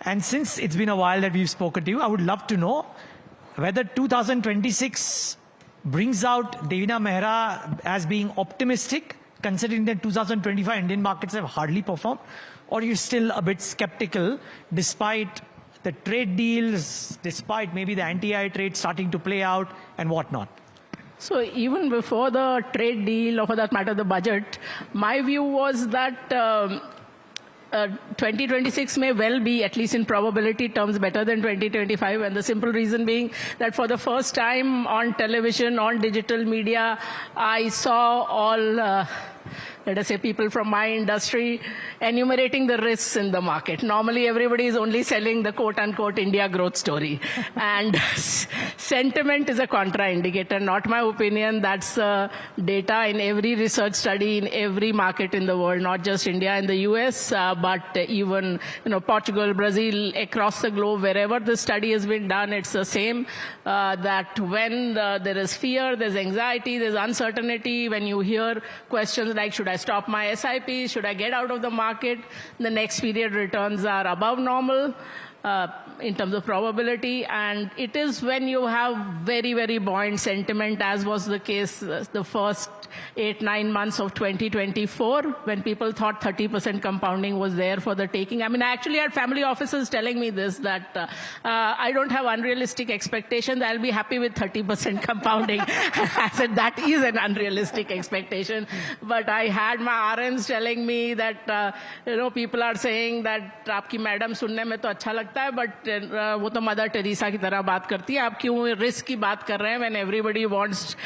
And since it's been a while that we've spoken to you, I would love to know whether 2026 brings out Devina Mehra as being optimistic, considering that 2025 Indian markets have hardly performed, or you're still a bit skeptical despite the trade deals, despite maybe the anti-AI trade starting to play out and whatnot? So even before the trade deal, or for that matter, the budget, my view was that 2026 may well be, at least in probability terms, better than 2025. And the simple reason being that for the first time on television, on digital media, I saw all let us say people from my industry enumerating the risks in the market. Normally everybody is only selling the quote-unquote India growth story. And sentiment is a contra-indicator, not my opinion. That's data in every research study in every market in the world, not just India and the US, but even Portugal, Brazil, across the globe, wherever the study has been done, it's the same, that when there is fear, there's anxiety, there's uncertainty, when you hear questions like, should I stop my SIP? Should I get out of the market? The next period returns are above normal in terms of probability. And it is when you have very, very buoyant sentiment, as was the case the first 8-9 months of 2024, when people thought 30% compounding was there for the taking. I mean, I actually had family officers telling me this, that I don't have unrealistic expectations. I'll be happy with 30% compounding. I said, that is an unrealistic expectation. But I had my RNs telling me that, people are saying that, आपकी madam सुनने में तो अच्छा लगता है, but वो तो mother Teresa की तरह बात करती है. आप क्यों रिस्क की बात कर रहे हैं when everybody wants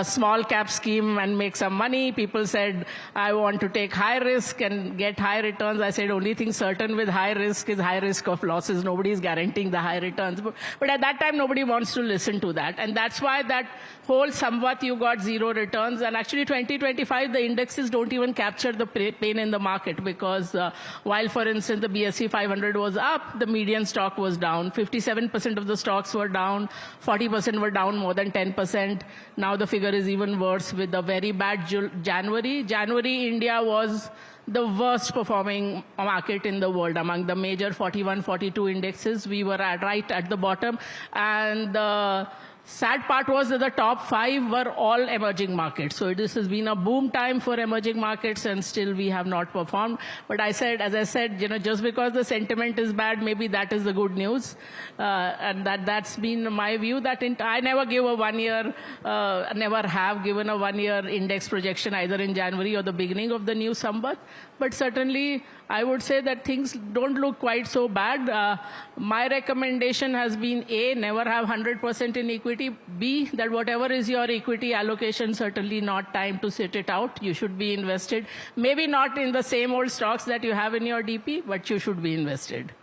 small cap scheme and make some money? People said, I want to take high risk and get high returns. I said, only thing certain with high risk is high risk of losses. Nobody is guaranteeing the high returns. But at that time, nobody wants to listen to that. And that's why that whole somewhat you got zero returns. And actually 2025, the indexes don't even capture the pain in the market, because while, for instance, the BSE 500 was up, the median stock was down. 57% of the stocks were down. 40% were down more than 10%. Now the figure is even worse with a very bad January. January, India was the worst performing market in the world. Among the major 41, 42 indexes, we were right at the bottom. And the sad part was that the top 5 were all emerging markets. So this has been a boom time for emerging markets, and still we have not performed. But as I said, just because the sentiment is bad, maybe that is the good news. And that's been my view, that I never give a 1 year, never have given a 1 year index projection either in January or the beginning of the new Samvat. But certainly, I would say that things don't look quite so bad. My recommendation has been A, never have 100% in equity. B, that whatever is your equity allocation, certainly not time to sit it out. You should be invested. Maybe not in the same old stocks that you have in your DP, but you should be invested.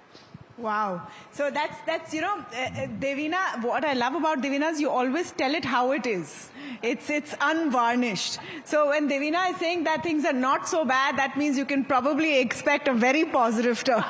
Wow. So that's Devina, what I love about Devina is you always tell it how it is. It's unvarnished. So when Devina is saying that things are not so bad, that means you can probably expect a very positive turn.